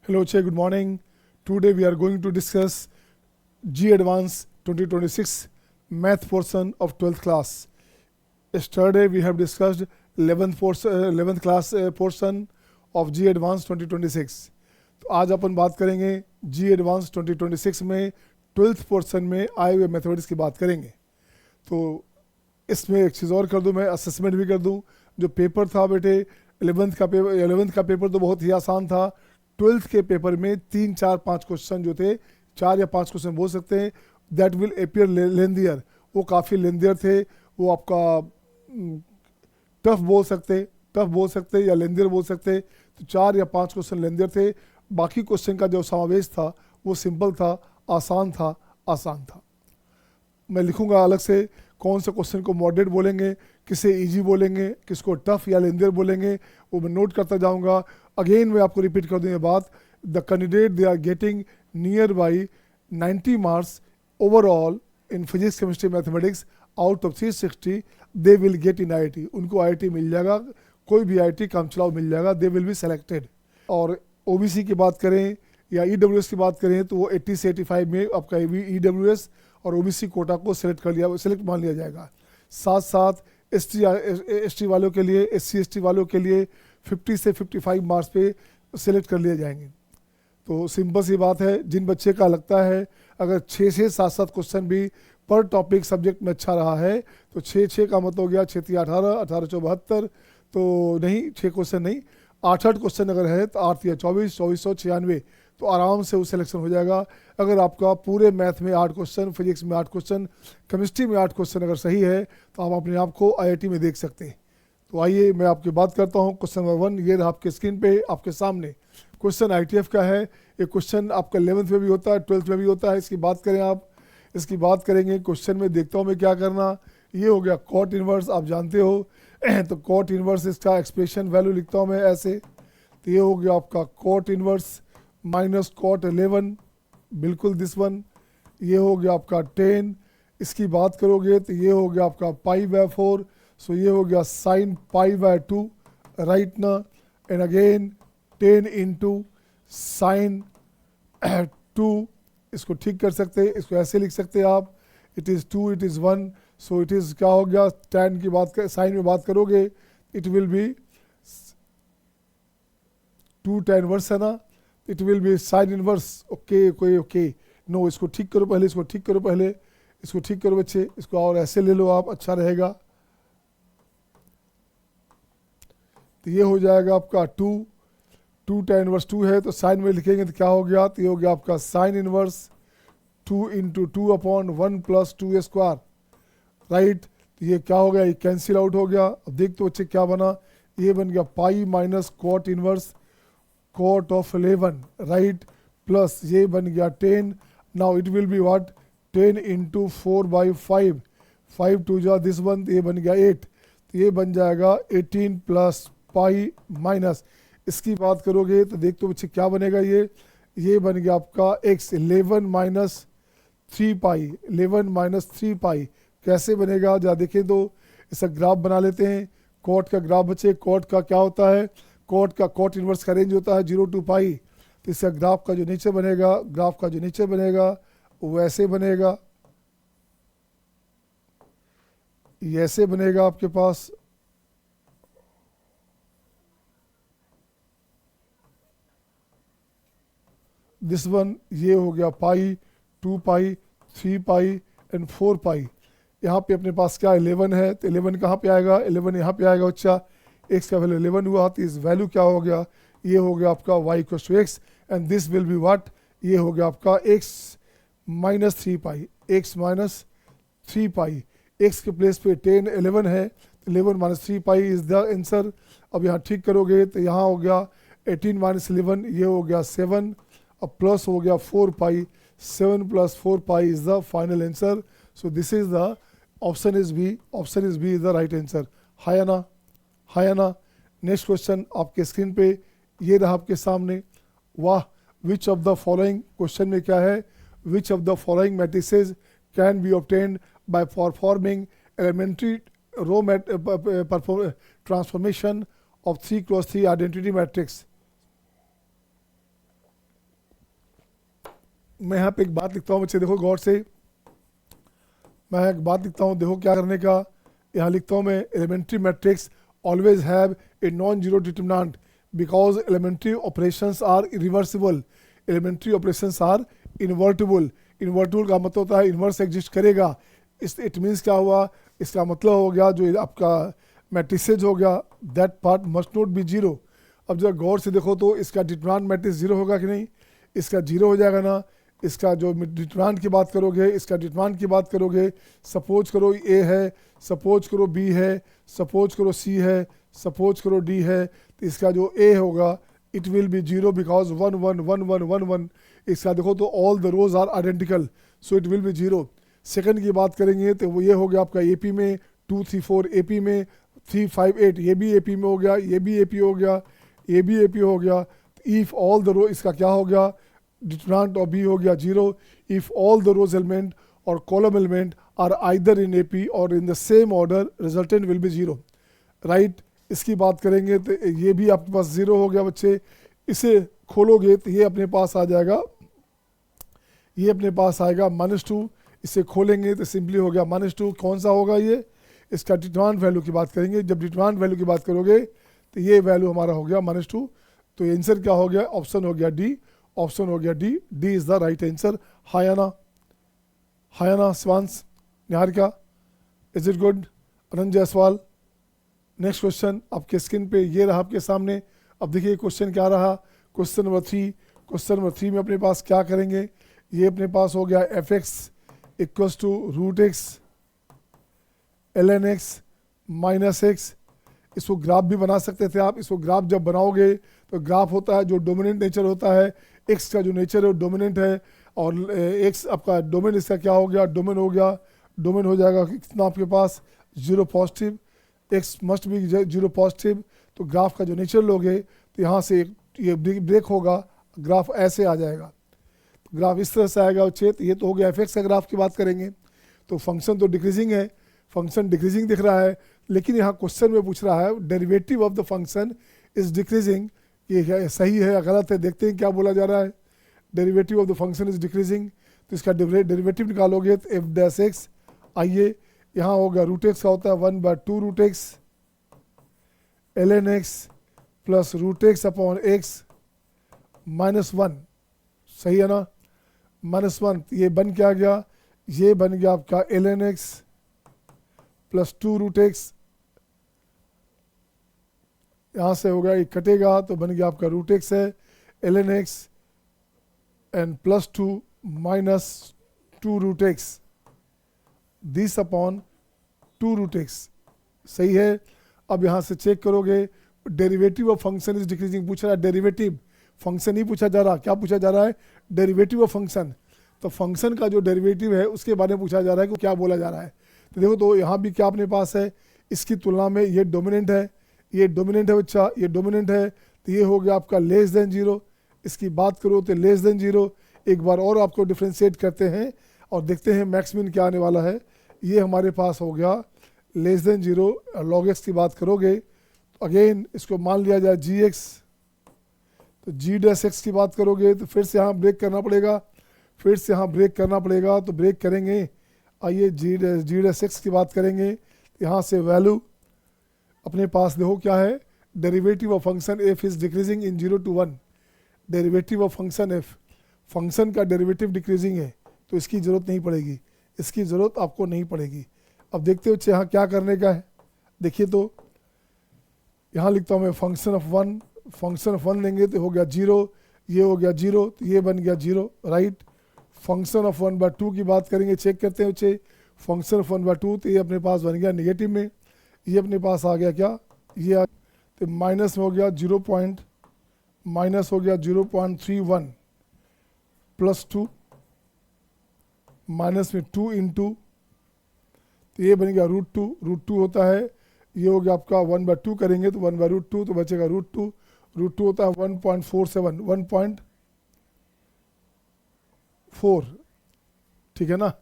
Hello, Che. Good morning. Today we are going to discuss G Advanced 2026 math portion of 12th class. Yesterday we have discussed 11th class portion of G Advanced 2026. तो आज अपन बात करेंगे G Advanced 2026 में 12th portion में आए हुए mathematics की बात करेंगे. तो इसमें एक चीज़ और कर दूं, मैं असेसमेंट भी कर दूं. जो पेपर था बेटे 11th का पेपर तो बहुत ही आसान था. 12th के पेपर में 3, 4, 5 क्वेश्चन जो थे, 4 या 5 क्वेश्चन बोल सकते हैं, दैट विल अपियर लेंदियर. वो काफ़ी लेंदियर थे. वो आपका टफ बोल सकते या लेंदियर बोल सकते. तो 4 या 5 क्वेश्चन लेंदियर थे. बाकी क्वेश्चन का जो समावेश था वो सिंपल था, आसान था. मैं लिखूंगा अलग से कौन से क्वेश्चन को मॉडरेट बोलेंगे, किसे इजी बोलेंगे, किसको टफ या लेंदियर बोलेंगे, वो मैं नोट करता जाऊंगा. अगेन मैं आपको रिपीट कर दूं ये बात. The candidate they are getting near by 90 marks overall in physics, chemistry, mathematics out of 360 they will get in IIT. उनको IIT मिल जाएगा, कोई भी IIT काम चलाओ मिल जाएगा. They will be selected. और OBC की बात करें या EWS की बात करें तो वो 80 से 85 में आपका EWS और OBC कोटा को सेलेक्ट मान लिया जाएगा. साथ साथ ST वालों के लिए, SC ST वालों के लिए 50 से 55 मार्क्स पे सेलेक्ट कर लिए जाएंगे. तो सिंपल सी बात है. जिन बच्चे का लगता है अगर 6 से 7 क्वेश्चन भी पर टॉपिक सब्जेक्ट में अच्छा रहा है तो 6 का मतलब हो गया 6 3 18, 18 72, तो नहीं 6 क्वेश्चन नहीं, 8 क्वेश्चन अगर है तो 8 या 24, 2496, तो आराम से वो सिलेक्शन हो जाएगा. अगर आपका पूरे मैथ में 8 क्वेश्चन, फिजिक्स में 8 क्वेश्चन, केमिस्ट्री में 8 क्वेश्चन अगर सही है तो आप अपने आप को IIT में देख सकते हैं. तो आइए मैं आपकी बात करता हूँ. क्वेश्चन नंबर 1 ये रहा आपके स्क्रीन पे आपके सामने. क्वेश्चन ITF का है. एक क्वेश्चन आपका 11th में भी होता है, 12th में भी होता है. इसकी बात करें आप, इसकी बात करेंगे. क्वेश्चन में देखता हूँ मैं क्या करना. ये हो गया कॉट इनवर्स, आप जानते हो. तो कॉट इनवर्स इसका एक्सप्रेशन वैल्यू लिखता हूँ मैं ऐसे. तो ये हो गया आपका कॉट इनवर्स माइनस कॉट 11, बिल्कुल दिस वन. ये हो गया आपका 10. इसकी बात करोगे तो ये हो गया आपका π/4. सो ये हो गया साइन π/2, राइट ना. And again 10 into sine 2. इसको ठीक कर सकते हैं, इसको ऐसे लिख सकते हैं आप. It is 2, it is 1. So it is क्या हो गया, tan की बात कर, साइन में बात करोगे it will be 2 tan inverse है ना. It will be sine inverse. Okay. No, इसको ठीक करो पहले, इसको ठीक करो बच्चे. इसको और ऐसे ले लो आप, अच्छा रहेगा. तो ये हो जाएगा आपका 2 tan इनवर्स 2 है तो साइन में लिखेंगे तो क्या हो गया. तो ये हो गया आपका sine inverse 2 into 2/1 plus 2 square, right. तो ये क्या हो गया, ये कैंसिल आउट हो गया. अब देख तो बच्चे क्या बना. ये बन गया pi minus cot inverse cot of 11, right, plus ये बन गया 10. Now it will be what, 10 into 4/5, 5 2 जा दिस वन, ये बन गया 8. तो ये बन जाएगा 18 प्लस पाई माइनस. इसकी बात करोगे तो देख तो बच्चे क्या बनेगा. ये बन गया आपका x 11 माइनस 3 पाई. 11 माइनस 3 पाई कैसे बनेगा जरा देखें तो. इसका ग्राफ बना लेते हैं. कॉट का ग्राफ बच्चे, कॉट का क्या होता है, कॉट इनवर्स का रेंज होता है 0 to पाई. तो इसका ग्राफ का जो नीचे बनेगा वो ऐसे बनेगा, ये ऐसे बनेगा आपके पास. दिस वन, ये हो गया पाई, 2 पाई, 3 पाई एंड 4 पाई. यहाँ पे अपने पास क्या 11 है तो 11 कहाँ पे आएगा, 11 यहाँ पे आएगा. अच्छा, x का वैल्यू 11 हुआ तो इस वैल्यू क्या हो गया, ये हो गया आपका y equals to x and this will be what, ये हो गया आपका x minus 3 pi. x minus 3 pi, x के प्लेस पे 10 11 है तो 11 minus 3 pi is the answer. अब यहाँ ठीक करोगे तो यहाँ हो गया 18 माइनस 11, ये हो गया 7. अब प्लस हो गया 4 pi, 7 plus 4 pi is the final answer. So this is the option is B is the right answer. हाय ना. नेक्स्ट क्वेश्चन आपके स्क्रीन पे ये रहा आपके सामने. वाह, which of the following, question में क्या है, which of the following matrices can be obtained by performing elementary row transformation of 3 cross 3 identity matrix. मैं यहाँ पे एक बात लिखता हूँ बच्चे, देखो गौर से, मैं एक बात लिखता हूँ, देखो क्या करने का। यहाँ लिखता हूँ मैं, elementary matrix always have a non zero determinant because elementary operations are reversible, elementary operations are invertible. Invertible का मतलब होता है इन्वर्स एग्जिस्ट करेगा। इस इट मीन्स क्या हुआ, इसका मतलब हो गया जो आपका मैट्रिसेज हो गया, that part must not be zero. अब जब गौर से देखो तो इसका डिटर्मिनेंट मैट्रिक्स जीरो होगा कि नहीं, इसका जीरो हो जाएगा ना। इसका जो डिटर्मिनेंट की बात करोगे, इसका डिटर्मिनेंट की बात करोगे, सपोज करो ए है, सपोज करो बी है, सपोज करो सी है, सपोज करो डी है, तो इसका जो ए होगा it will be zero because 1 1 1 1 1 1। इसका देखो तो all the rows are identical, so it will be zero. Second की बात करेंगे तो वो ये हो गया आपका एपी में 2 3 4, एपी में 3 5 8, ये भी एपी में हो गया, ये भी एपी हो गया, ये भी एपी हो गया। इफ ऑल द रो, इसका क्या हो गया, डिटर्मिनेंट ऑफ बी हो गया zero if all the rows element और column element are either in AP और in the same order, resultant will be zero, right. इसकी बात करेंगे तो ये भी आपके पास जीरो हो गया बच्चे। इसे खोलोगे तो ये अपने पास आ जाएगा, ये अपने पास आएगा -2। इसे खोलेंगे तो सिंपली हो गया -2। कौन सा होगा ये, इसका डिटर्मिनेंट वैल्यू की बात करेंगे। जब डिटर्मिनेंट वैल्यू की बात करोगे तो ये वैल्यू हमारा हो गया -2। तो ये आंसर क्या हो गया, ऑप्शन हो गया डी, ऑप्शन हो गया D, D is the right answer. हायाना, हायाना, स्वांस, Niharika, is it good? Anant Jaiswal. Next question आपके स्क्रीन पे ये रहा आपके सामने। अब देखिए क्वेश्चन क्या रहा, क्वेश्चन नंबर 3। क्वेश्चन नंबर 3 में अपने पास क्या करेंगे, ये अपने पास हो गया F X equals to root X ln x minus X. इसको ग्राफ भी बना सकते थे आप। इसको ग्राफ जब बनाओगे तो ग्राफ होता है जो डोमिनेंट नेचर होता है, x का जो नेचर है वो डोमिनेंट है, और x आपका डोमेन, इसका क्या हो गया, डोमेन हो गया। डोमेन हो जाएगा कितना आपके पास, 0 positive, x must be 0 positive. तो ग्राफ का जो नेचर लोगे तो यहाँ से ये ब्रेक होगा, ग्राफ ऐसे आ जाएगा, ग्राफ इस तरह से आएगा बच्चे। तो ये तो हो गया एफ एक्स का ग्राफ की बात करेंगे। तो फंक्शन तो डिक्रीजिंग है, फंक्शन डिक्रीजिंग दिख रहा है, लेकिन यहाँ क्वेश्चन में पूछ रहा है derivative of the function is decreasing. ये सही है या गलत है, देखते हैं क्या बोला जा रहा है। Derivative of the function is decreasing, तो इसका डेरिवेटिव निकालोगे तो एफ डैश एक्स, आइए यहाँ होगा रूट एक्स का होता है 1/2 root X ln x plus root X upon X -1, सही है ना, -1। ये बन क्या गया, ये बन गया आपका ln x plus 2 root X, यहाँ से होगा ये कटेगा तो बन गया आपका रूट एक्स है, ln x and plus 2 minus 2 root X this upon 2 root X, सही है। अब यहाँ से चेक करोगे derivative of function is decreasing पूछ रहा है, डेरिवेटिव फंक्शन ही पूछा जा रहा, क्या पूछा जा रहा है, डेरिवेटिव ऑफ फंक्शन। तो फंक्शन का जो डेरिवेटिव है उसके बारे में पूछा जा रहा है कि क्या बोला जा रहा है। तो देखो तो यहाँ भी क्या अपने पास है, इसकी तुलना में ये डोमिनेंट है, ये डोमिनेंट है बच्चा, ये डोमिनेंट है, तो ये हो गया आपका लेस देन 0। इसकी बात करो तो लेस देन 0। एक बार और आपको डिफ्रेंशिएट करते हैं और देखते हैं मैक्सिमम क्या आने वाला है। ये हमारे पास हो गया लेस देन 0, लॉग एक्स की बात करोगे तो अगेन इसको मान लिया जाए जी एक्स, तो जी डैश एक्स की बात करोगे तो फिर से यहाँ ब्रेक करना पड़ेगा, फिर से यहाँ ब्रेक करना पड़ेगा, तो ब्रेक करेंगे। आइए जी डैश एक्स की बात करेंगे, यहाँ से वैल्यू अपने पास देखो क्या है, derivative of function F is decreasing in 0 to 1। Derivative of function F, function का डेरिवेटिव डिक्रीजिंग है तो इसकी ज़रूरत नहीं पड़ेगी, इसकी ज़रूरत आपको नहीं पड़ेगी। अब देखते हो यहाँ क्या करने का है, देखिए तो यहाँ लिखता हूँ मैं फंक्शन ऑफ 1, फंक्शन ऑफ 1 लेंगे तो हो गया 0, ये हो गया 0, तो ये बन गया 0, राइट। फंक्शन ऑफ 1/2 की बात करेंगे, चेक करते हैं बच्चे, फंक्शन ऑफ 1/2, तो ये अपने पास बन गया नेगेटिव में, ये अपने पास आ गया क्या, ये आ, तो माइनस में हो गया 0 माइनस हो गया 0.31 प्लस 2 माइनस में 2 इंटू, तो ये बन गया √2 होता है, ये हो गया आपका 1/2 करेंगे तो 1/√2, तो बचेगा √2 होता है 1.47 1.4, ठीक है ना,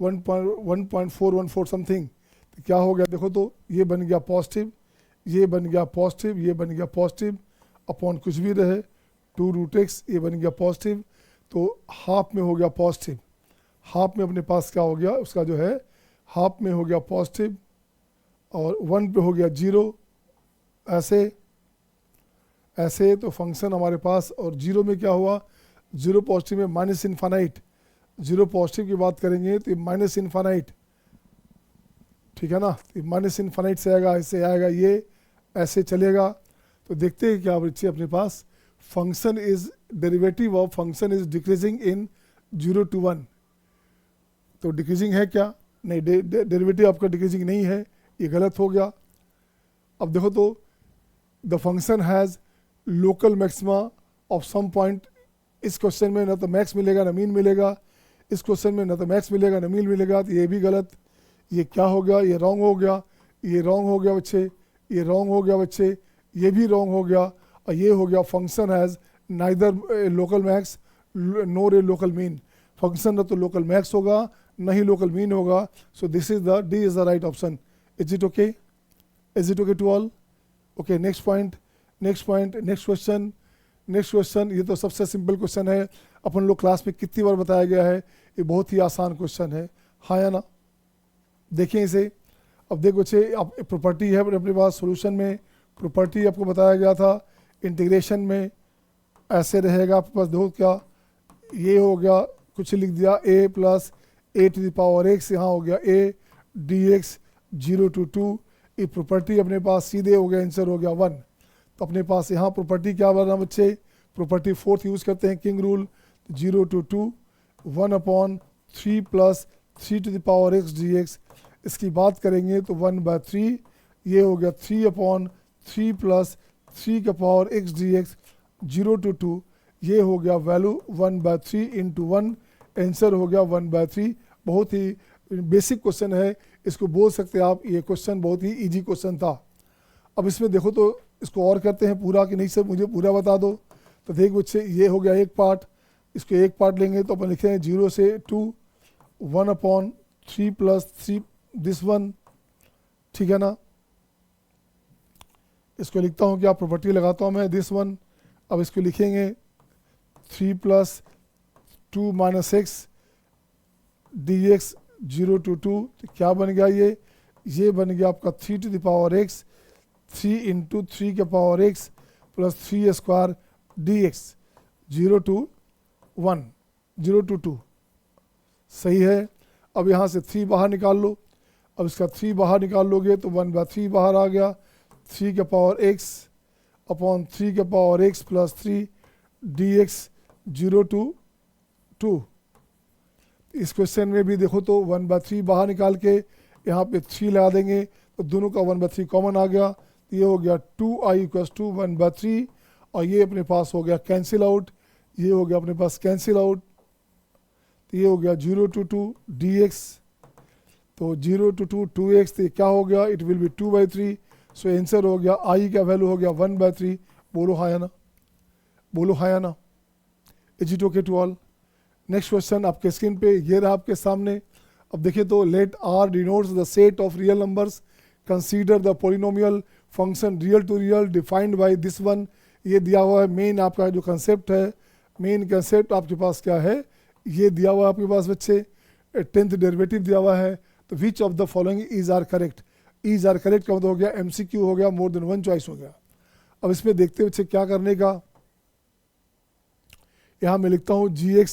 1.414 समथिंग। तो क्या हो गया देखो तो ये बन गया पॉजिटिव, ये बन गया पॉजिटिव, ये बन गया पॉजिटिव अपॉन कुछ भी रहे 2 √x, ये बन गया पॉजिटिव। तो हाफ में हो गया पॉजिटिव, हाफ में अपने पास क्या हो गया, उसका जो है हाफ में हो गया पॉजिटिव और 1 पे हो गया 0, ऐसे ऐसे। तो फंक्शन हमारे पास, और 0 में क्या हुआ, 0 पॉजिटिव में माइनस इन्फानाइट, 0 पॉजिटिव की बात करेंगे तो ये माइनस इन्फानाइट, ठीक है ना, माइनस इन्फानाइट से आएगा, ऐसे आएगा, ये ऐसे चलेगा। तो देखते हैं क्या बच्चे अपने पास, function is derivative of function is decreasing in 0 to 1। तो डिक्रीजिंग है क्या, नहीं, डेरिवेटिव आपका डिक्रीजिंग नहीं है, ये गलत हो गया। अब देखो तो the function has local maxima of some point, इस क्वेश्चन में ना तो मैक्स मिलेगा ना मीन मिलेगा, इस क्वेश्चन में ना तो मैक्स मिलेगा ना मीन मिलेगा, तो ये भी गलत। ये क्या हो गया, ये रॉन्ग हो गया, ये रॉन्ग हो गया बच्चे, ये रॉन्ग हो गया बच्चे, ये भी रॉन्ग हो गया, और ये हो गया function has neither local max NOR A local mean. Function ना तो लोकल मैक्स होगा ना ही लोकल मीन होगा। So this is the D is the right option. Is it okay, is it okay to all? Okay, next point, next point, next question, next question. ये तो सबसे simple question है, अपन लोग class में कितनी बार बताया गया है, ये बहुत ही आसान क्वेश्चन है, हाँ या ना? देखें इसे। अब देखो बच्चे, अब प्रॉपर्टी है अपने पास, सॉल्यूशन में प्रॉपर्टी आपको बताया गया था, इंटीग्रेशन में ऐसे रहेगा आपके पास। देखो क्या, ये हो गया, कुछ लिख दिया a plus a to the power x, यहाँ हो गया a dx 0 to 2। ये प्रॉपर्टी अपने पास सीधे हो गया, आंसर हो गया 1। तो अपने पास यहाँ प्रॉपर्टी क्या बना बच्चे, प्रॉपर्टी फोर्थ यूज़ करते हैं, king rule, 0 to 2 1/3 plus 3 to the power x dx। इसकी बात करेंगे तो 1/3, ये हो गया 3/3 प्लस 3 का पावर x dx 0 to 2, ये हो गया वैल्यू 1/3 इंटू 1, आंसर हो गया 1/3। बहुत ही बेसिक क्वेश्चन है, इसको बोल सकते हैं आप, ये क्वेश्चन बहुत ही इजी क्वेश्चन था। अब इसमें देखो तो इसको और करते हैं पूरा, कि नहीं सर मुझे पूरा बता दो। तो देख बच्चे, ये हो गया एक पार्ट, इसको एक पार्ट लेंगे तो अपन लिखेंगे 0 से 2 1/3 प्लस 3 दिस वन, ठीक है ना। इसको लिखता हूँ, क्या प्रॉपर्टी लगाता हूँ मैं, दिस वन। अब इसको लिखेंगे 3 plus 2 minus x dx 0 to 2, तो क्या बन गया, ये बन गया आपका 3 to the power x, 3 into 3 के power x plus 3 square dx 0 to 1, 0 to 2, सही है। अब यहाँ से 3 बाहर निकाल लो, अब इसका 3 बाहर निकाल लोगे तो 1/3 बाहर आ गया, 3 के पावर x अपॉन 3 के power x plus 3 dx 0 to 2। इस क्वेश्चन में भी देखो तो 1/3 बाहर निकाल के यहाँ पे 3 लगा देंगे तो दोनों का 1/3 कॉमन आ गया, तो ये हो गया 2i इक्वल्स टू 1/3, और ये अपने पास हो गया कैंसिल आउट, ये हो गया अपने पास कैंसिल आउट, तो ये हो गया 0 to 2 dx, तो 0 to 2 2x, तो क्या हो गया, it will B 2/3। So answer हो गया, i का वैल्यू हो गया 1/3। बोलो हाँ या ना, बोलो हाँ या ना, is it okay to all? Next question आपके स्क्रीन पे ये रहा आपके सामने। अब देखिए तो, let r denotes the set of real numbers, consider the polynomial function real to real defined by this one. ये दिया हुआ है, मेन आपका जो कंसेप्ट है, मेन कंसेप्ट आपके पास क्या है, ये दिया हुआ है आपके पास बच्चे, 10th डेरिवेटिव दिया हुआ है। तो which of the following is are correct, is are correct का मतलब हो गया MCQ हो गया, मोर देन वन चॉइस हो गया। अब इसमें देखते बच्चे क्या करने का, यहाँ मैं लिखता हूँ gx,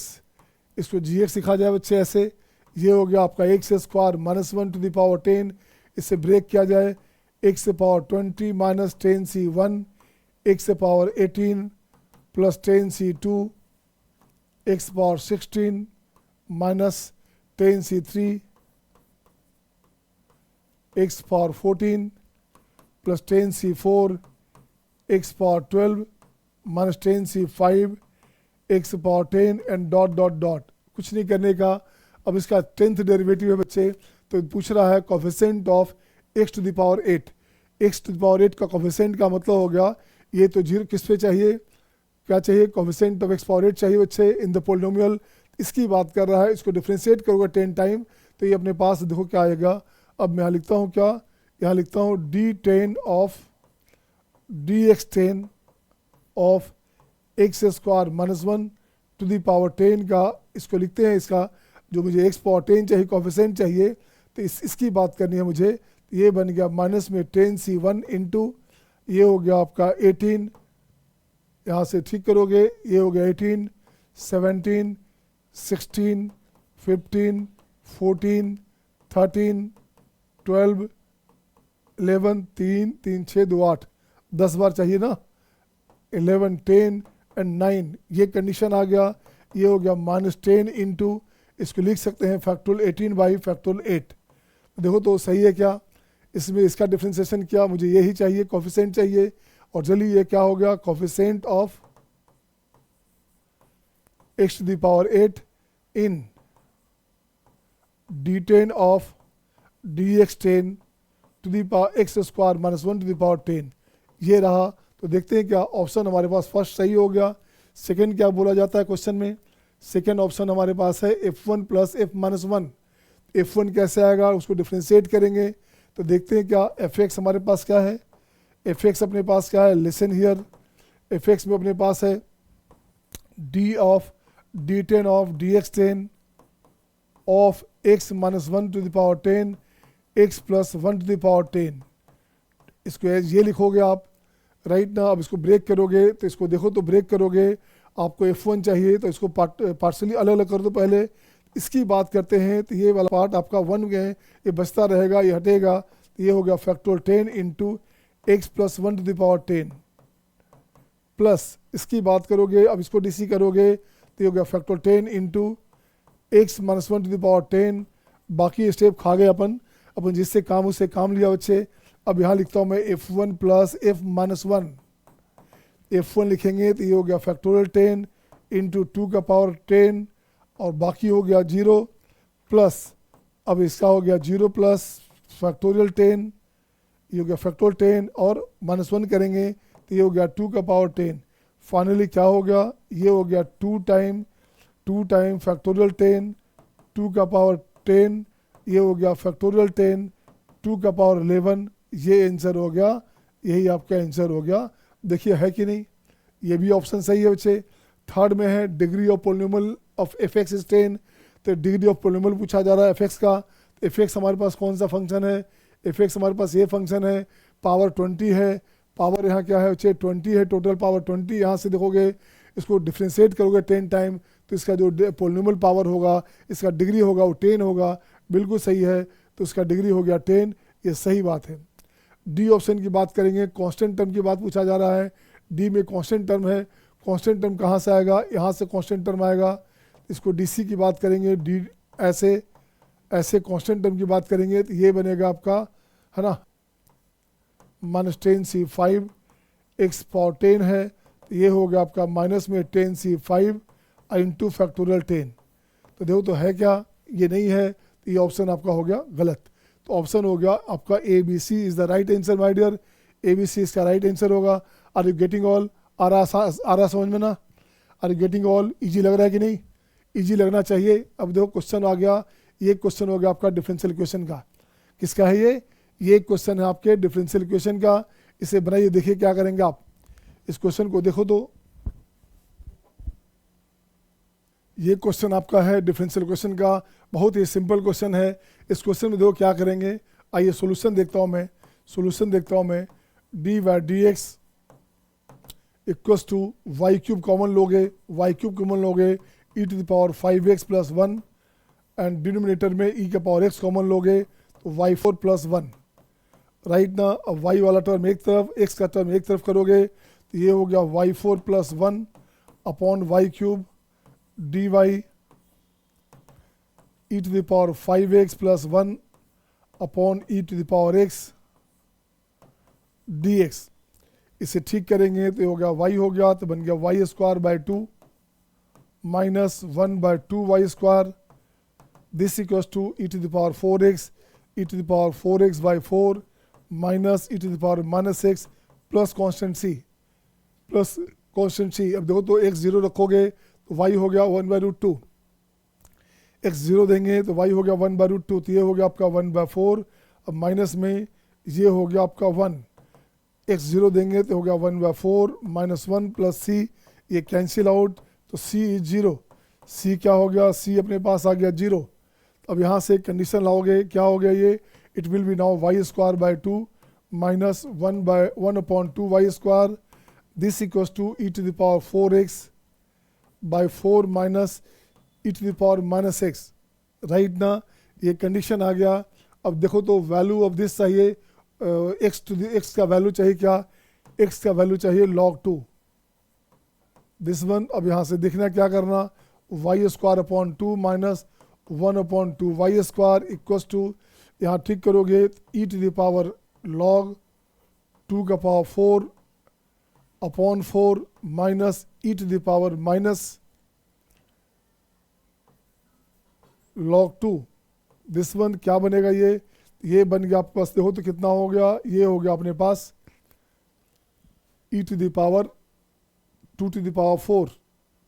इसको gx लिखा जाए बच्चे ऐसे, ये हो गया आपका x square minus 1 to the power 10, इससे ब्रेक किया जाए x से पावर 20 माइनस 10c1, x से power 18 plus 10c2, x power 16 minus 10c3, x power 14 plus 10c4, x power 12 minus 10c5, x power 10 and dot dot dot, कुछ नहीं करने का। अब इसका 10th डेरिवेटिव है बच्चे, तो पूछ रहा है coefficient of x to the power 8। x to the power 8 का कोफिशिएंट का मतलब हो गया, ये तो 0 किस पे चाहिए, क्या चाहिए, कोफिशिएंट ऑफ x पावर 8 चाहिए बच्चे इन द पोलिनोमियल, इसकी बात कर रहा है। इसको डिफ्रेंशिएट करोगे 10 टाइम तो ये अपने पास देखो क्या आएगा। अब मैं यहाँ लिखता हूँ क्या, यहाँ लिखता हूँ d10 of dx10 of x square minus 1 to the power 10 का इसको लिखते हैं, इसका जो मुझे x पावर 10 चाहिए, कोफिशिएंट चाहिए, तो इसकी बात करनी है मुझे। ये बन गया माइनस में 10c1 इंटू ये हो गया आपका 18, यहाँ से ठीक करोगे, ये हो गया 18, 17, 16, 15, 14, 13, 12, 11, 3, 3, 6, 2, 8, 10 बार चाहिए ना, 11, 10 एंड 9, ये कंडीशन आ गया। ये हो गया माइनस 10 इंटू, इसको लिख सकते हैं फैक्टोरियल 18 बाई फैक्टोरियल 8। देखो तो सही है क्या, इसमें इसका डिफ्रेंसिएशन क्या, मुझे यही चाहिए, कोफिशिएंट चाहिए। और चलिए ये क्या हो गया, coefficient of x to the power 8 in d10 of dx10 to the power x square minus 1 to the power 10, ये रहा। तो देखते हैं क्या ऑप्शन हमारे पास फर्स्ट सही हो गया। सेकंड क्या बोला जाता है क्वेश्चन में, सेकंड ऑप्शन हमारे पास है f1 plus f minus 1। f1 कैसे आएगा, उसको डिफ्रेंशिएट करेंगे तो देखते हैं क्या fx हमारे पास क्या है। fx अपने पास क्या है, लिसन हियर, fx में अपने पास है d of d10 of dx10 of x minus 1 to the power 10 x plus 1 to the power 10। इसको ये लिखोगे आप, राइट ना। अब इसको ब्रेक करोगे तो इसको देखो तो ब्रेक करोगे, आपको f1 चाहिए तो इसको पार्शली अलग अलग कर दो पहले। इसकी बात करते हैं तो ये वाला पार्ट आपका 1 गए, ये बचता रहेगा, ये हटेगा, तो ये हो गया factorial 10 into X plus 1 to the power 10 plus, इसकी बात करोगे अब इसको डीसी करोगे तो ये हो गया factorial 10 into X minus 1 to the power 10। बाकी स्टेप खा गए अपन जिससे काम उससे काम लिया बच्चे। अब यहाँ लिखता हूँ मैं f1 plus f minus 1, f1 लिखेंगे तो ये हो गया फैक्टोरियल 10 इंटू 2 का पावर 10 और बाकी हो गया 0 प्लस, अब इसका हो गया 0 प्लस फैक्टोरियल 10, ये हो गया फैक्टोरियल 10 और माइनस 1 करेंगे तो ये हो गया 2 का पावर 10। फाइनली क्या हो गया, ये हो गया 2 टाइम फैक्टोरियल 10 2 का पावर 10, ये हो गया फैक्टोरियल 10 2 का पावर 11। ये आंसर हो गया, यही आपका आंसर हो गया। देखिए है कि नहीं, ये भी ऑप्शन सही है बच्चे। थर्ड में है degree of polynomial of F x is 10, तो डिग्री ऑफ पोलिनोमियल पूछा जा रहा है एफ एक्स का। एफ एक्स हमारे पास कौन सा फंक्शन है, एफ एक्स हमारे पास ये फंक्शन है, पावर 20 है, पावर यहाँ क्या है बच्चे 20 है, टोटल पावर 20। यहाँ से देखोगे इसको डिफ्रेंशिएट करोगे 10 टाइम तो इसका जो पोलिनोमियल पावर होगा, इसका डिग्री होगा वो 10 होगा, बिल्कुल सही है। तो इसका डिग्री हो गया 10, ये सही बात है। डी ऑप्शन की बात करेंगे, कांस्टेंट टर्म की बात पूछा जा रहा है। डी में कांस्टेंट टर्म है, कांस्टेंट टर्म कहाँ से आएगा, यहाँ से कांस्टेंट टर्म आएगा। इसको डीसी की बात करेंगे, डी ऐसे कांस्टेंट टर्म की बात करेंगे तो ये बनेगा आपका, है ना, -10c5 x पावर 10 है, तो ये हो गया आपका माइनस में 10c5 इंटू फैक्टोरियल 10। तो देखो तो है क्या, ये नहीं है, तो ये ऑप्शन आपका हो गया गलत। तो ऑप्शन हो गया आपका A B C is the right answer my dear, A B C इसका राइट आंसर होगा। आर यू गेटिंग ऑल, आ रहा समझ में ना, are you getting all, easy लग रहा है कि नहीं, इजी लगना चाहिए। अब देखो क्वेश्चन आ गया, ये क्वेश्चन हो गया आपका डिफरेंशियल इक्वेशन का। किसका है ये क्वेश्चन है आपके डिफरेंशियल इक्वेशन का। इसे बनाइए, देखिए क्या करेंगे आप, इस क्वेश्चन को देखो तो ये क्वेश्चन आपका है डिफरेंशियल इक्वेशन का, बहुत ही सिंपल क्वेश्चन है। इस क्वेश्चन में देखो क्या करेंगे, आइए सॉल्यूशन देखता हूँ मैं। D by D X equals to Y cube common लोगे, E to the power 5x plus 1 and denominator में ई के पावर x कॉमन लोगे तो y4 प्लस 1, राइट ना। अब y वाला टर्म एक तरफ, x का टर्म एक तरफ करोगे तो ये हो गया y4 plus 1 upon Y cube dy e to the power 5x plus 1 upon e to the power x dx। इसे ठीक करेंगे तो हो गया y हो गया, तो बन गया y square by 2 minus 1 by 2 Y square, this equals to e to the power 4x by 4 minus e to the power minus x plus constant c। अब देखो तो x 0 रखोगे तो y हो गया 1/√2, x 0 देंगे तो y हो गया 1/√2, तो ये हो गया आपका 1/4। अब माइनस में ये हो गया आपका 1, x 0 देंगे तो हो गया 1/4 माइनस 1 प्लस c, ये कैंसिल आउट तो सी इज जीरो, सी क्या हो गया, सी अपने पास आ गया जीरो। अब यहाँ से कंडीशन लाओगे, क्या हो गया ये, it will be now y square by 2 minus 1/2 y square, this equals to e to the power 4x by 4 minus e to the power minus x, right ना। ये कंडीशन आ गया। अब देखो तो वैल्यू ऑफ दिस चाहिए, x का value चाहिए क्या, एक्स का वैल्यू चाहिए log 2 दिस वन। अब यहाँ से देखना क्या करना, y square upon 2 minus 1/2 y square equals to, यहाँ ठीक करोगे e to the power log 2 का power 4 upon 4 minus e to the power minus log 2 this one. क्या बनेगा ये बन गया आपके पास, देखो तो कितना हो गया, ये हो गया अपने पास E to the power 2 to the power 4,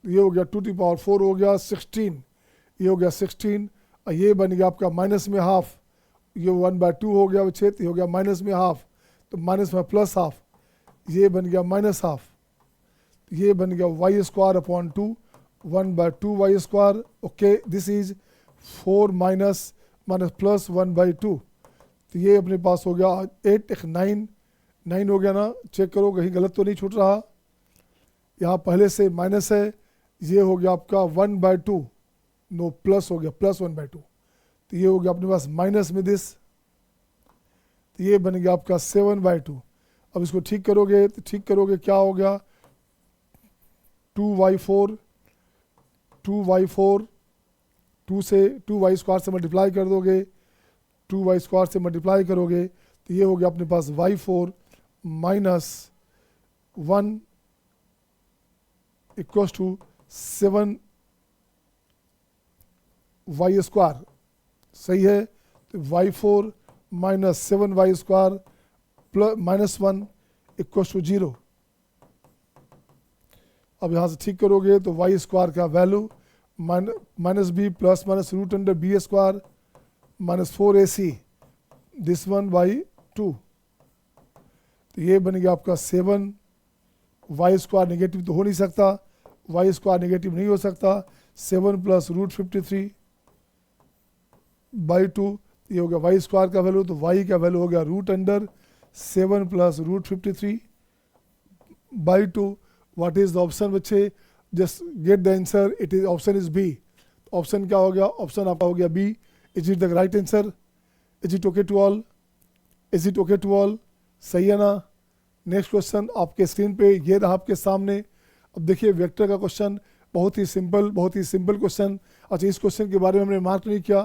ये हो गया 2 टू द पावर 4 हो गया 16, ये हो गया 16, और ये बन गया आपका माइनस में हाफ, ये 1/2 हो गया विच्छेद, ये हो गया माइनस में हाफ, तो माइनस में प्लस हाफ, ये बन गया माइनस हाफ, ये बन गया Y square upon 2 1/2 y square. Okay, this is 4 minus plus 1/2, तो ये अपने पास हो गया 8 एक 9 हो गया ना। चेक करो कहीं गलत तो नहीं छूट रहा, यहाँ पहले से माइनस है, ये हो गया आपका 1/2, नो प्लस हो गया प्लस 1/2, तो ये हो गया अपने पास माइनस में दिस, तो ये बन गया आपका 7/2। अब इसको ठीक करोगे तो ठीक करोगे क्या हो गया, 2y4 2 से 2y स्क्वायर से मल्टीप्लाई कर दोगे, 2y स्क्वायर से मल्टीप्लाई करोगे तो ये हो गया अपने पास y4 minus 1 equals to 7 y square, सही है। तो y4 minus 7 y square plus minus 1 equals to 0। अब यहाँ से ठीक करोगे तो वाई स्क्वायर का value minus b plus minus root under b square minus 4ac this one by 2, तो ये बन गया आपका 7 वाई स्क्वायर नेगेटिव तो हो नहीं सकता, वाई स्क्वायर नेगेटिव नहीं हो सकता, 7 प्लस रूट 53 बाई 2, ये हो गया वाई स्क्वायर का वैल्यू, तो वाई का वैल्यू हो गया root under 7 plus root 53 by 2। What is the option बच्चे, just get the answer, it is option is B. Option क्या हो गया, ऑप्शन आपका हो गया B. Is it the right answer, is it okay to all, is it okay to all, सही है ना। नेक्स्ट क्वेश्चन आपके स्क्रीन पे ये रहा आपके सामने। अब देखिए वेक्टर का क्वेश्चन बहुत ही सिंपल क्वेश्चन। अच्छा, इस क्वेश्चन के बारे में हमने मार्क नहीं किया,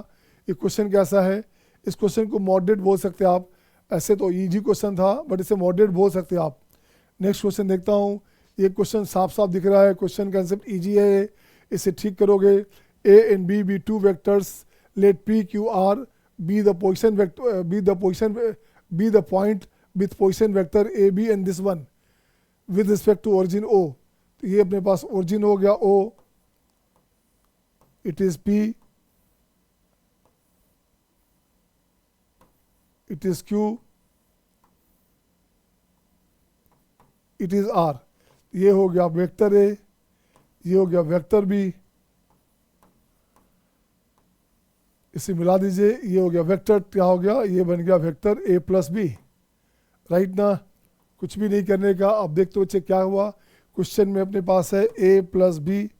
ये क्वेश्चन कैसा है, इस क्वेश्चन को मॉडरेट बोल सकते हैं आप, ऐसे तो इजी क्वेश्चन था बट इसे मॉडरेट बोल सकते हैं आप। नेक्स्ट क्वेश्चन देखता हूँ, ये क्वेश्चन साफ दिख रहा है, क्वेश्चन कंसेप्ट इजी है, इसे ठीक करोगे। A and B be two vectors, let P Q R be the position vector be the point with position vector A B and this one with respect to origin O. तो ये अपने पास origin हो गया O, it is P, it is Q, it is R. ये हो गया vector ए, ये हो गया वेक्टर बी, इसे मिला दीजिए, ये हो गया वेक्टर, क्या हो गया, ये बन गया vector a plus b, right ना। कुछ भी नहीं करने का। अब देखते बच्चे क्या हुआ, क्वेश्चन में अपने पास है A plus B,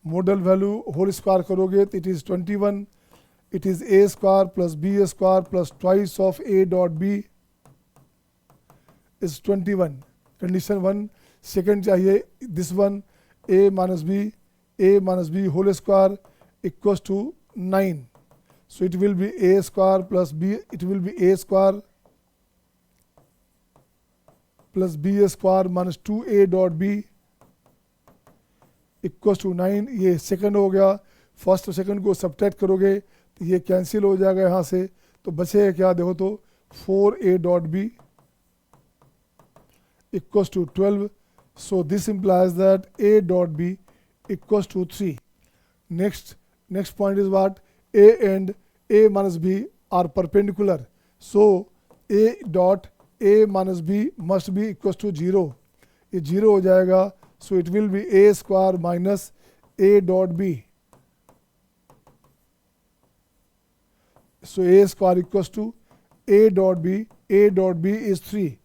model value whole square करोगे तो it is 21, it is A square plus B square plus twice of A dot B is 21। Condition 1। Second चाहिए this one, A minus B whole square equals to 9, so it will be a square plus b, it will be a square plus b square minus 2a dot b equals to 9। ये second हो गया, first और second को subtract करोगे तो ये cancel हो जाएगा यहाँ से, तो बचेगा क्या, देखो तो 4a dot b equals to 12, so this implies that a dot b equals to 3. Next point is what, a and a minus b are perpendicular, so a dot a minus b must be equals to 0, ये 0 हो जाएगा, So it will be a square minus a dot b. So a square equals to a dot b. a dot b is 3.